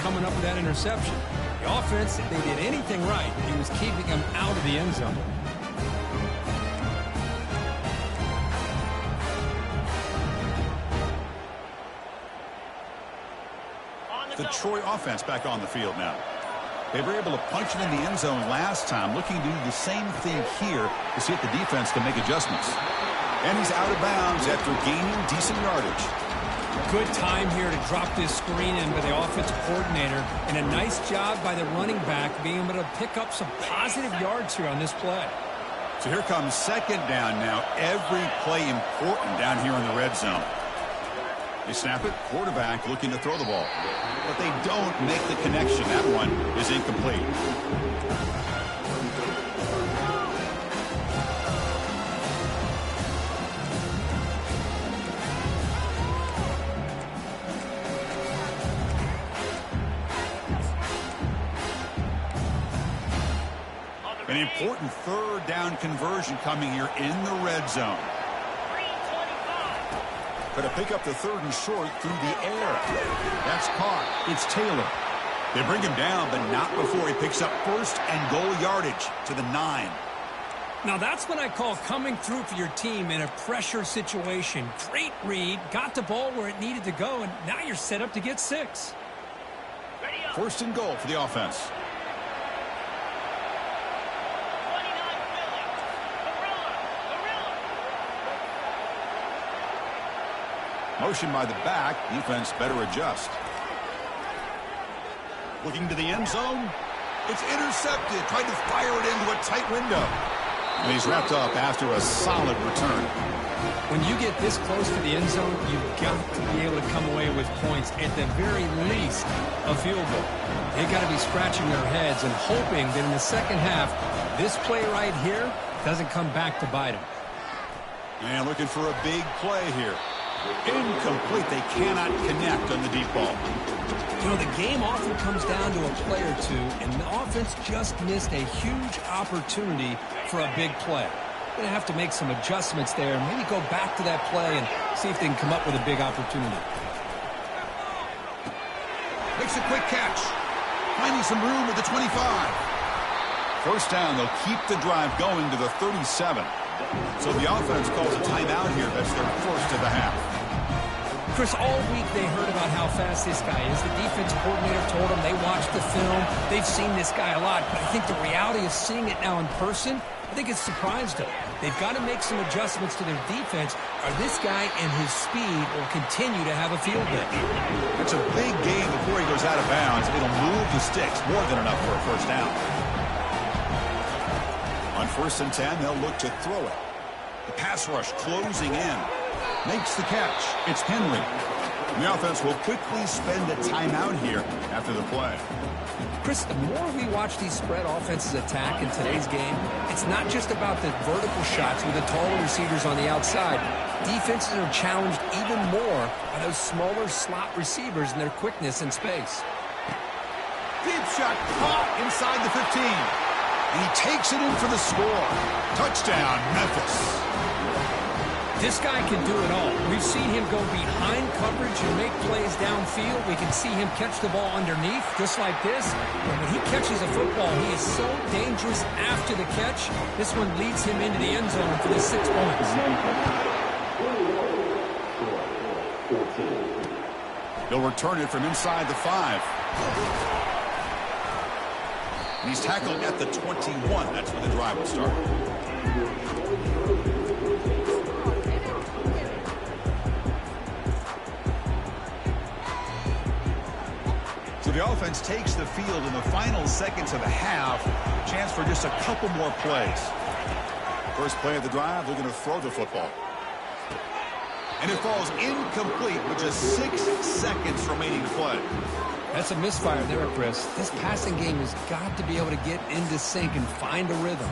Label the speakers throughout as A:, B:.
A: coming up with that interception. The offense, if they did anything right, he was keeping him out of the end zone.
B: The Troy offense back on the field now. They were able to punch it in the end zone last time, looking to do the same thing here to see if the defense can make adjustments. And he's out of bounds after gaining decent yardage.
A: Good time here to drop this screen in by the offensive coordinator, and a nice job by the running back being able to pick up some positive yards here on this play.
B: So here comes second down now. Every play important down here in the red zone. They snap it, quarterback looking to throw the ball. But they don't make the connection. That one is incomplete. An important third down conversion coming here in the red zone. Going to pick up the third and short through the air. That's caught. It's Taylor. They bring him down, but not before he picks up first and goal yardage to the 9.
A: Now that's what I call coming through for your team in a pressure situation. Great read, got the ball where it needed to go, and now you're set up to get 6.
B: First and goal for the offense. Motion by the back. Defense better adjust. Looking to the end zone. It's intercepted. Tried to fire it into a tight window. And he's wrapped up after a solid return.
A: When you get this close to the end zone, you've got to be able to come away with points, at the very least, a field goal. They've got to be scratching their heads and hoping that in the second half, this play right here doesn't come back to bite them.
B: And looking for a big play here. Incomplete. They cannot connect on the deep ball.
A: You know, the game often comes down to a play or two, and the offense just missed a huge opportunity for a big play. Going to have to make some adjustments there, and maybe go back to that play and see if they can come up with a big opportunity.
B: Makes a quick catch. Finding some room at the 25. First down, they'll keep the drive going to the 37. So the offense calls a timeout here. That's their first of the half.
A: Chris, all week they heard about how fast this guy is. The defense coordinator told them they watched the film. They've seen this guy a lot. But I think the reality of seeing it now in person, I think it's surprised them. They've got to make some adjustments to their defense, or this guy and his speed will continue to have a field day.
B: It's a big gain before he goes out of bounds. It'll move the sticks. More than enough for a first down. On 1st and 10, they'll look to throw it. The pass rush closing in. Makes the catch. It's Henry. The offense will quickly spend a timeout here after the play.
A: Chris, the more we watch these spread offenses attack in today's game, it's not just about the vertical shots with the taller receivers on the outside. Defenses are challenged even more by those smaller slot receivers and their quickness in space.
B: Deep shot caught inside the 15. And he takes it in for the score. Touchdown, Memphis.
A: This guy can do it all. We've seen him go behind coverage and make plays downfield. We can see him catch the ball underneath, just like this. And when he catches a football, he is so dangerous after the catch. This one leads him into the end zone for the 6 points.
B: He'll return it from inside the 5. And he's tackled at the 21. That's where the drive will start. So the offense takes the field in the final seconds of the half. Chance for just a couple more plays. First play of the drive, they're going to throw the football. And it falls incomplete with just 6 seconds remaining to play.
A: That's a misfire there, Chris. This passing game has got to be able to get into sync and find a rhythm.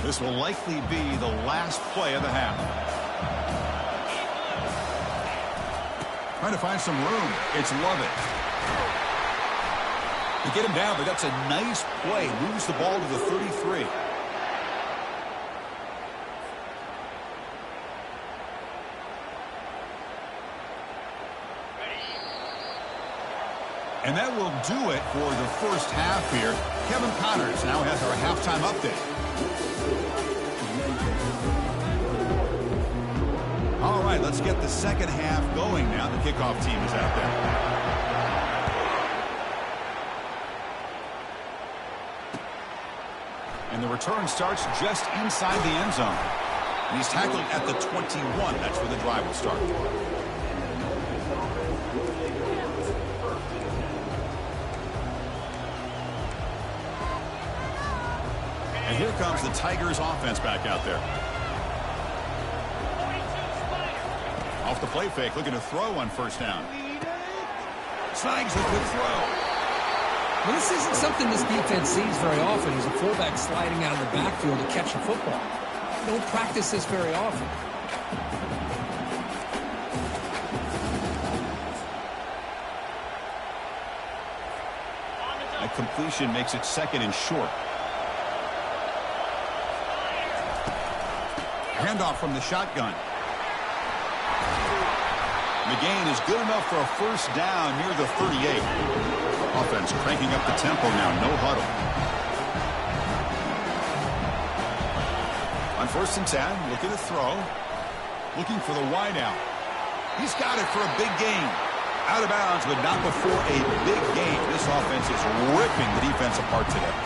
B: This will likely be the last play of the half. Trying to find some room. It's Lovett. They get him down, but that's a nice play. Moves the ball to the 33. And that will do it for the first half here. Kevin Connors now has our halftime update. All right, let's get the second half going now. The kickoff team is out there. And the return starts just inside the end zone. And he's tackled at the 21. That's where the drive will start. And here comes the Tigers offense back out there. Off the play fake, looking to throw on first down. Snags a good throw.
A: Well, this isn't something this defense sees very often, is a fullback sliding out of the backfield to catch a football. They don't practice this very often.
B: A completion makes it second and short. Handoff from the shotgun. The gain is good enough for a first down near the 38. Offense cranking up the tempo now, no huddle. On first and 10, looking to throw. Looking for the wideout. He's got it for a big gain. Out of bounds, but not before a big gain. This offense is ripping the defense apart today.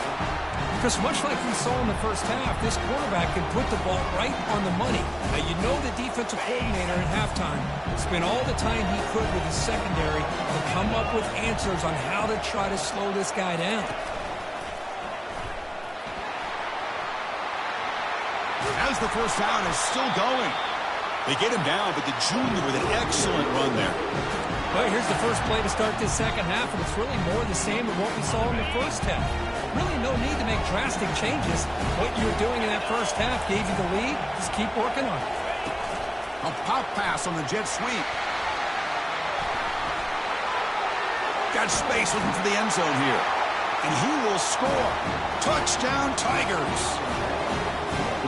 A: Because much like we saw in the first half, this quarterback can put the ball right on the money. Now, you know the defensive coordinator at halftime spent all the time he could with his secondary to come up with answers on how to try to slow this guy down.
B: As the first down is still going. They get him down, but the junior with an excellent run there.
A: Well, here's the first play to start this second half, and it's really more the same of what we saw in the first half. Really no need to make drastic changes. What you were doing in that first half gave you the lead. Just keep working on it.
B: A pop pass on the jet sweep. Got space looking for the end zone here. And he will score. Touchdown, Tigers.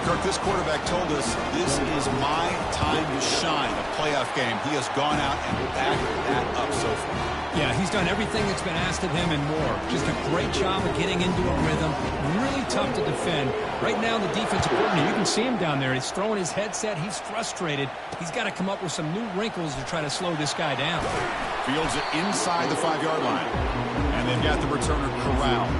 B: Kirk, this quarterback told us this is my time to shine, a playoff game. He has gone out and backed that up so far.
A: Yeah, he's done everything that's been asked of him and more. Just a great job of getting into a rhythm. Really tough to defend. Right now, the defensive coordinator, you can see him down there. He's throwing his headset. He's frustrated. He's got to come up with some new wrinkles to try to slow this guy down.
B: Fields it inside the 5-yard line. And they've got the returner corralled.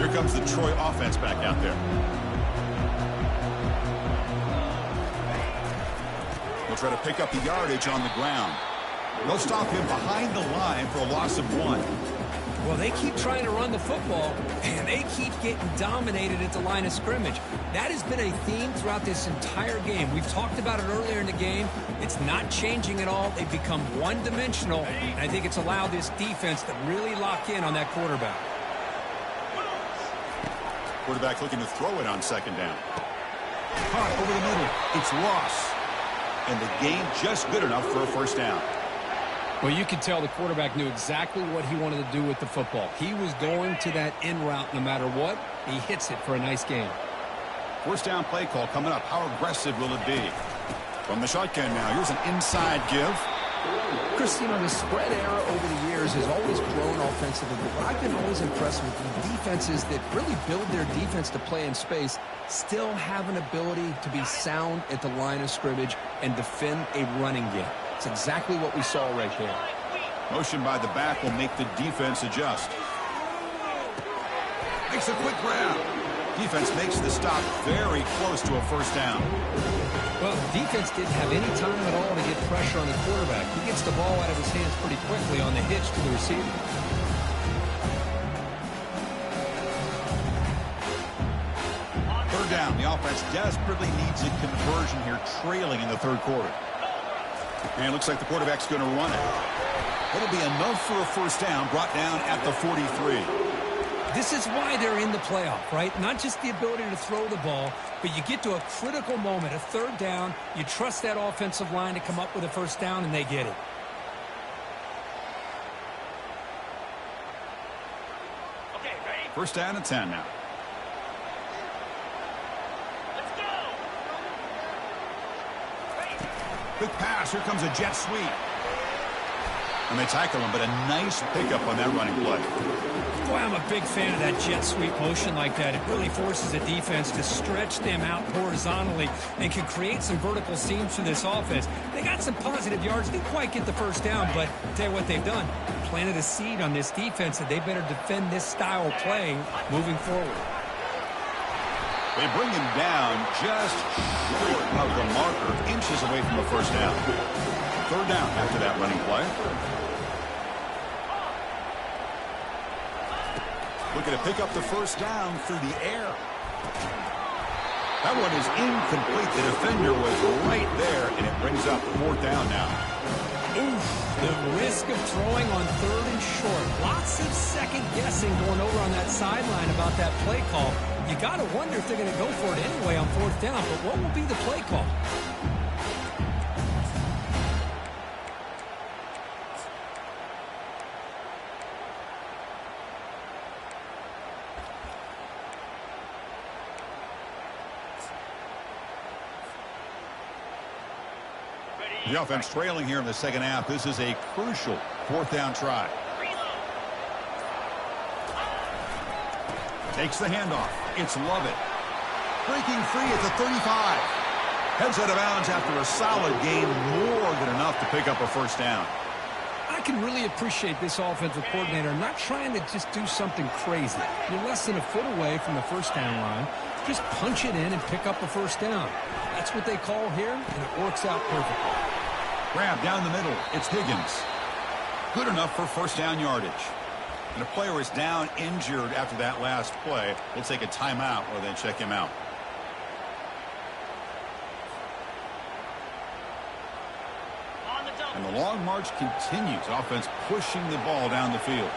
B: Comes the Troy offense back out there. They'll try to pick up the yardage on the ground. They'll stop him behind the line for a loss of 1.
A: Well, they keep trying to run the football, and they keep getting dominated at the line of scrimmage. That has been a theme throughout this entire game. We've talked about it earlier in the game. It's not changing at all. They've become one-dimensional, and I think it's allowed this defense to really lock in on that quarterback.
B: Quarterback looking to throw it on second down. Caught over the middle. It's Ross. And the gain just good enough for a first down.
A: Well, you could tell the quarterback knew exactly what he wanted to do with the football. He was going to that in route no matter what. He hits it for a nice gain.
B: First down play call coming up. How aggressive will it be? From the shotgun now. Here's an inside give.
A: Chris, you know, the spread era over the years has always grown offensively, but I've been always impressed with the defenses that really build their defense to play in space, still have an ability to be sound at the line of scrimmage and defend a running game. It's exactly what we saw right there.
B: Motion by the back will make the defense adjust. Makes a quick grab. Defense makes the stop very close to a first down.
A: Well, the defense didn't have any time at all to get pressure on the quarterback. He gets the ball out of his hands pretty quickly on the hitch to the receiver.
B: Third down. The offense desperately needs a conversion here, trailing in the third quarter. And it looks like the quarterback's going to run it. It'll be enough for a first down, brought down at the 43.
A: This is why they're in the playoff, right? Not just the ability to throw the ball, but you get to a critical moment, a third down, you trust that offensive line to come up with a first down, and they get it.
B: First down and 10 now. Quick pass. Here comes a jet sweep. And they tackle him, but a nice pickup on that running play.
A: Boy, I'm a big fan of that jet sweep motion like that. It really forces the defense to stretch them out horizontally and can create some vertical seams for this offense. They got some positive yards. Didn't quite get the first down, but I'll tell you what they've done. Planted a seed on this defense that they better defend this style of play moving forward.
B: They bring him down just short of the marker, inches away from the first down. Third down after that running play. Looking to pick up the first down through the air. That one is incomplete. The defender was right there, and it brings up fourth down now.
A: Oof, the risk of throwing on third and short. Lots of second guessing going over on that sideline about that play call. You got to wonder if they're going to go for it anyway on fourth down, but what will be the play call?
B: The offense trailing here in the second half. This is a crucial fourth down try. Takes the handoff. It's Lovett. Breaking free at the 35. Heads out of bounds after a solid gain, more than enough to pick up a first down.
A: I can really appreciate this offensive coordinator not trying to just do something crazy. You're less than a foot away from the first down line. Just punch it in and pick up a first down. That's what they call here, and it works out perfectly.
B: Grab down the middle. It's Higgins. Good enough for first down yardage. And a player is down injured after that last play. We'll take a timeout or then check him out. And the long march continues. Offense pushing the ball down the field.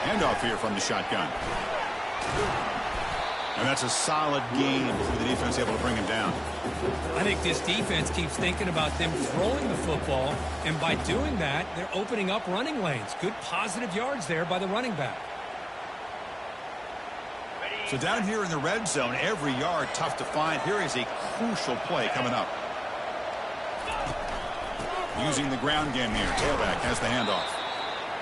B: Handoff here from the shotgun. And that's a solid gain for the defense able to bring him down.
A: I think this defense keeps thinking about them throwing the football, and by doing that, they're opening up running lanes. Good positive yards there by the running back.
B: So down here in the red zone, every yard tough to find. Here is a crucial play coming up. Using the ground game here. Tailback has the handoff.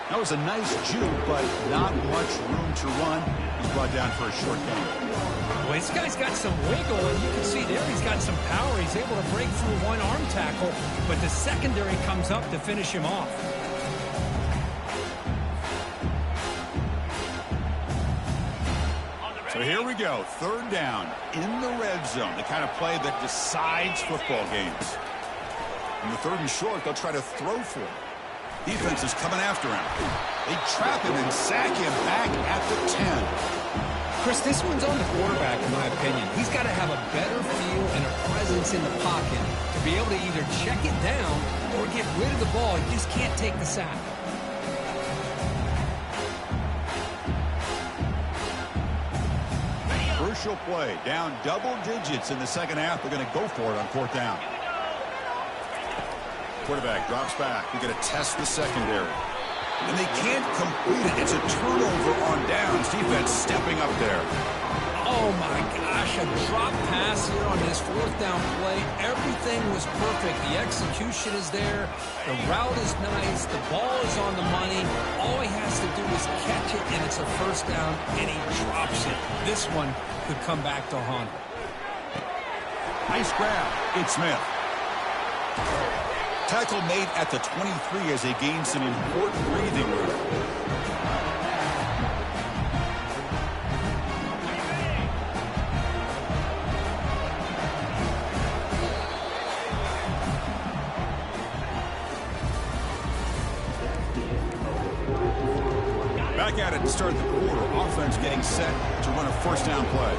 B: That was a nice juke, but not much room to run. He's brought down for a short gain.
A: Well, this guy's got some wiggle, and you can see there he's got some power. He's able to break through one arm tackle, but the secondary comes up to finish him off.
B: So here we go. Third down in the red zone. The kind of play that decides football games. In the third and short, they'll try to throw for him. Defense is coming after him. They trap him and sack him back at the 10.
A: Chris, this one's on the quarterback, in my opinion. He's got to have a better feel and a presence in the pocket to be able to either check it down or get rid of the ball. You just can't take the sack.
B: Crucial play. Down double digits in the second half. They're going to go for it on fourth down. Quarterback drops back. We're going to test the secondary. And they can't complete it. It's a turnover on downs. Defense stepping up there.
A: Oh, my gosh. A drop pass here on this fourth down play. Everything was perfect. The execution is there. The route is nice. The ball is on the money. All he has to do is catch it, and it's a first down, and he drops it. This one could come back to haunt him.
B: Nice grab. It's Smith. Tackle made at the 23 as they gain some important breathing room. Back at it to start the quarter. Offense getting set to run a first down play.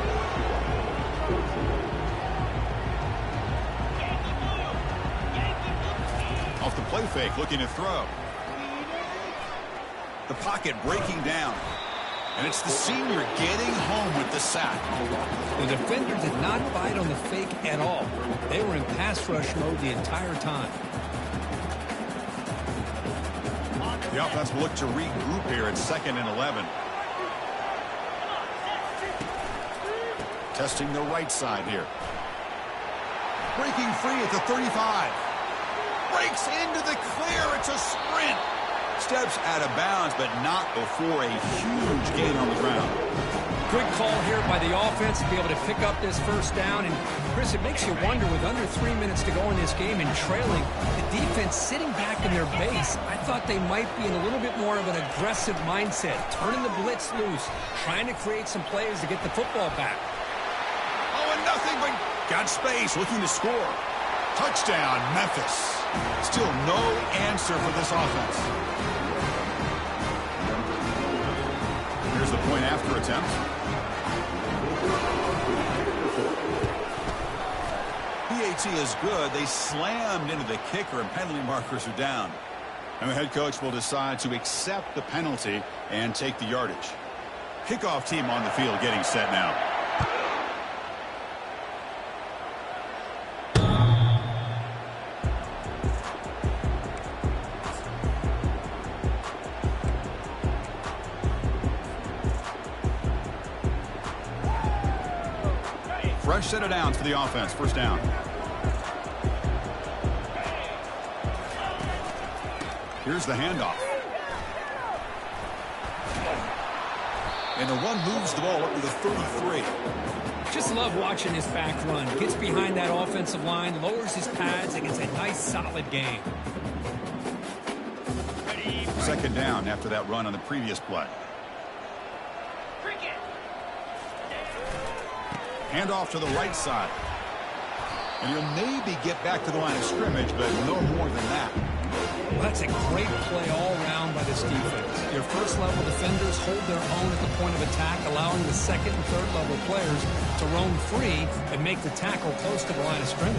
B: Off the play fake, looking to throw. The pocket breaking down. And it's the senior getting home with the sack.
A: The defender did not bite on the fake at all. They were in pass rush mode the entire time.
B: The offense will look to regroup here at 2nd and 11. Testing the right side here. Breaking free at the 35. Breaks into the clear. It's a sprint. Steps out of bounds, but not before a huge gain on the ground.
A: Good call here by the offense to be able to pick up this first down. And, Chris, it makes you wonder, with under 3 minutes to go in this game and trailing, the defense sitting back in their base, I thought they might be in a little bit more of an aggressive mindset, turning the blitz loose, trying to create some plays to get the football back.
B: Oh, and nothing but got space, looking to score. Touchdown, Memphis. Still no answer for this offense. Here's the point after attempt. PAT is good. They slammed into the kicker, and penalty markers are down. And the head coach will decide to accept the penalty and take the yardage. Kickoff team on the field getting set now. Fresh set of downs for the offense. First down. Here's the handoff. And the one moves the ball up to the 33.
A: Just love watching this back run. Gets behind that offensive line, lowers his pads, and gets a nice, solid gain.
B: Second down after that run on the previous play. Handoff to the right side. And he'll maybe get back to the line of scrimmage, but no more than that.
A: Well, that's a great play all around by this defense. Your first-level defenders hold their own at the point of attack, allowing the second and third-level players to roam free and make the tackle close to the line of scrimmage.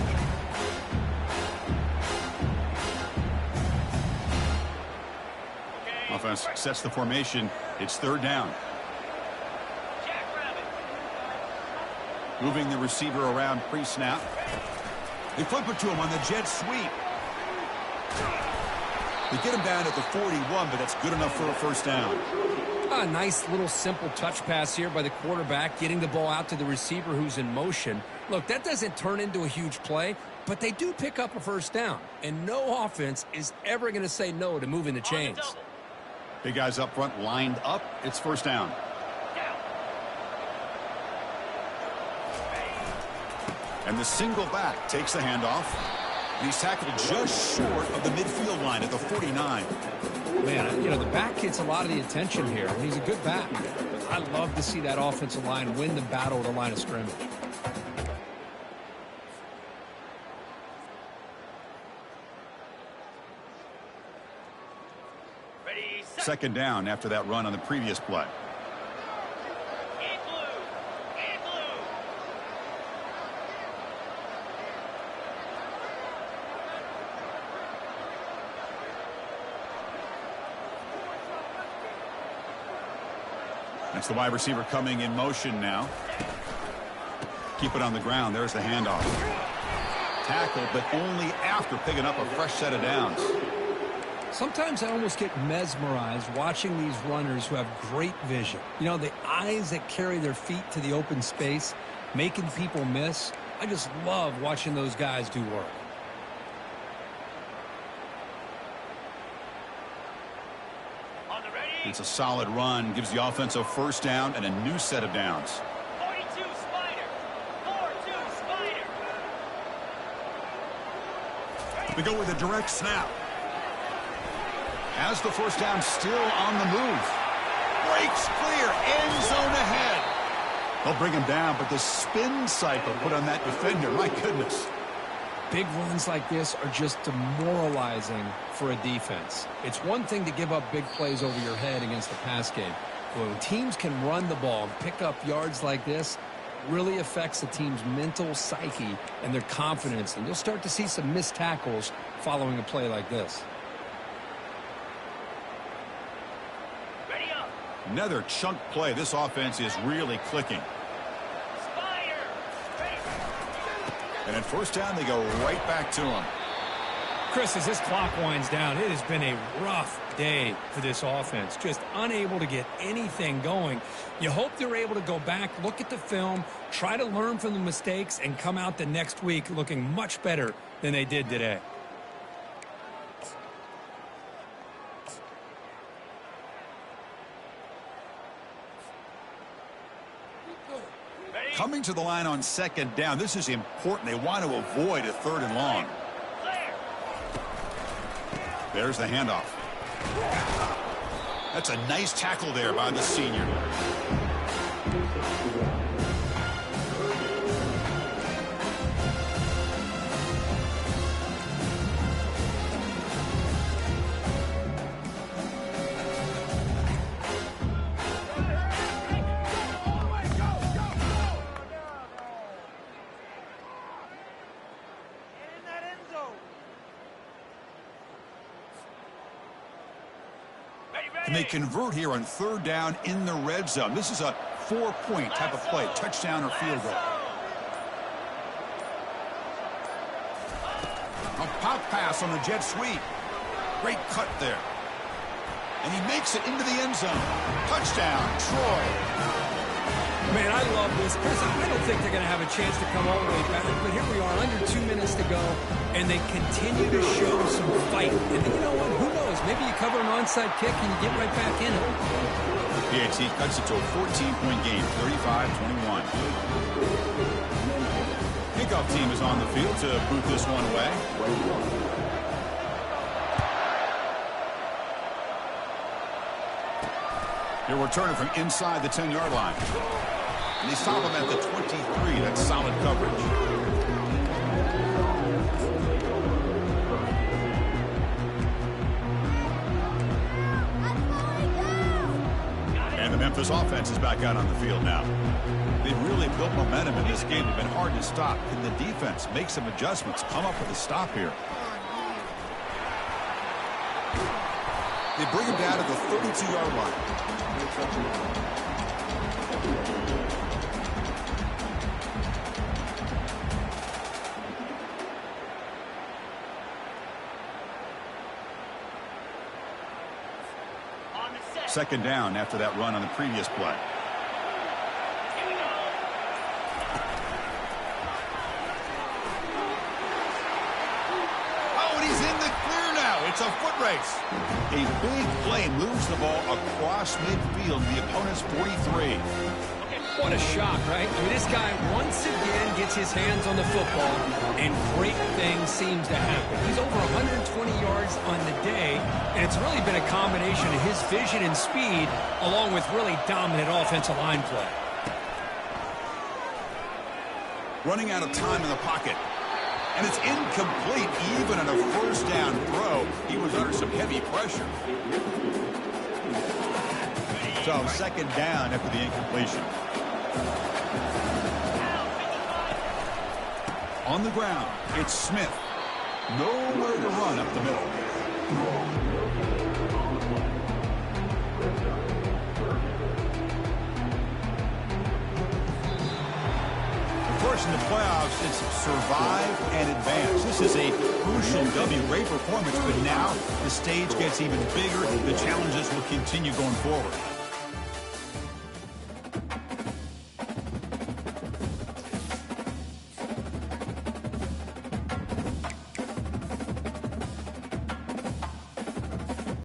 B: Offense sets the formation. It's third down. Moving the receiver around pre-snap. They flip it to him on the jet sweep. They get him down at the 41, but that's good enough for a first down.
A: A nice little simple touch pass here by the quarterback, getting the ball out to the receiver who's in motion. Look, that doesn't turn into a huge play, but they do pick up a first down. And no offense is ever going to say no to moving the chains.
B: Big guys up front lined up. It's first down. And the single back takes the handoff. And he's tackled just short of the midfield line at the 49.
A: Man, you know, the back gets a lot of the attention here, and he's a good back. I love to see that offensive line win the battle at the line of scrimmage.
B: Second down after that run on the previous play. That's the wide receiver coming in motion now. Keep it on the ground. There's the handoff. Tackle, but only after picking up a fresh set of downs.
A: Sometimes I almost get mesmerized watching these runners who have great vision. You know, the eyes that carry their feet to the open space, making people miss. I just love watching those guys do work.
B: It's a solid run, gives the offense a first down and a new set of downs.
C: 42 Spider. 4-2 Spider.
B: We go with a direct snap. Has the first down, still on the move. Breaks clear, end zone ahead. They'll bring him down, but the spin cycle put on that defender, my goodness.
A: Big runs like this are just demoralizing for a defense. It's one thing to give up big plays over your head against a pass game. But when teams can run the ball and pick up yards like this, it really affects the team's mental psyche and their confidence. And you'll start to see some missed tackles following a play like this.
C: Ready up.
B: Another chunk play. This offense is really clicking.
C: Spider. Ready.
B: And at first down, they go right back to him.
A: Chris, as this clock winds down, it has been a rough day for this offense. Just unable to get anything going. You hope they're able to go back, look at the film, try to learn from the mistakes, and come out the next week looking much better than they did today.
B: Coming to the line on second down. This is important. They want to avoid a 3rd and long. There's the handoff. That's a nice tackle there by the senior. And they convert here on 3rd down in the red zone. This is a 4-point type of play, touchdown or field goal. A pop pass on the jet sweep. Great cut there. And he makes it into the end zone. Touchdown, Troy.
A: Man, I love this. Chris, I don't think they're going to have a chance to come all the way back, but here we are, under 2 minutes to go, and they continue to show some fight. And you know what? Who knows? Maybe you cover an onside kick and you get right back in it.
B: PAT cuts it to a 14-point game, 35-21. Kickoff team is on the field to boot this one away. They're returning from inside the 10-yard line. And they stop him at the 23. That's solid coverage. And the Memphis offense is back out on the field now. They've really built momentum in this game. They've been hard to stop. Can the defense make some adjustments, come up with a stop here? They bring him down to the 32-yard line. Second down after that run on the previous play. Oh, and he's in the clear now. It's a foot race. A big play moves the ball across midfield to the opponent's 43.
A: What a shock, right? I mean, this guy once again gets his hands on the football, and great things seem to happen. He's over 120 yards on the day, and it's really been a combination of his vision and speed, along with really dominant offensive line play.
B: Running out of time in the pocket. And it's incomplete even on a first down throw. He was under some heavy pressure. So second down after the incompletion. On the ground, it's Smith. Nowhere to run up the middle. Of course, in the playoffs, it's survive and advance. This is a crucial W. Great performance, but now the stage gets even bigger. The challenges will continue going forward.